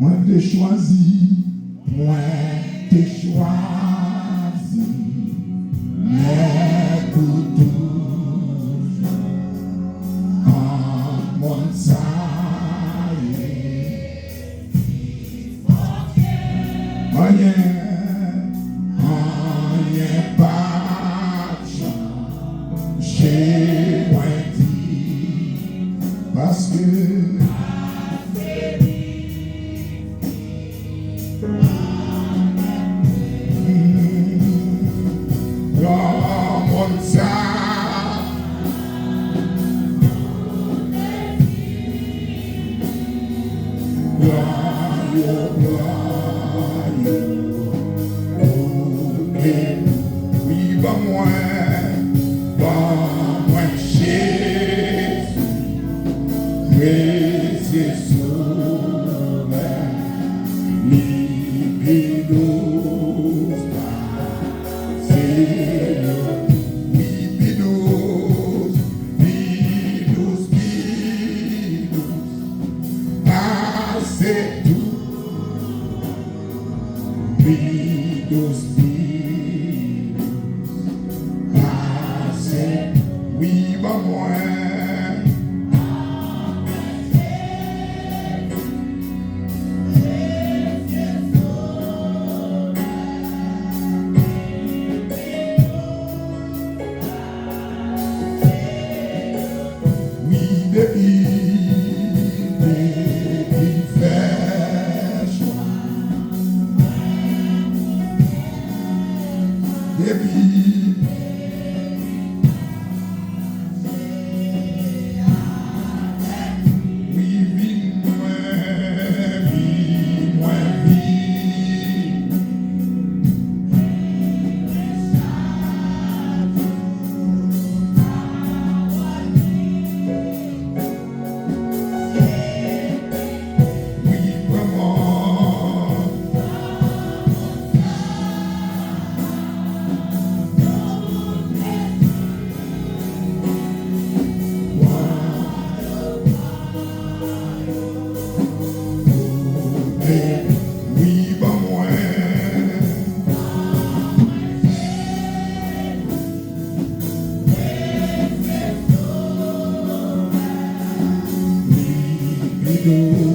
Moi t'ai choisi, moi t'ai choisi, mais pour toujours, en mon salut. Rien pas j'ai moins dit, parce que oui, va moi, Jésus, c'est sauveur, libidous, Seigneur, libidous, c'est tout, libidous, oui, va moi. Oui, depuis fait choix. Depuis do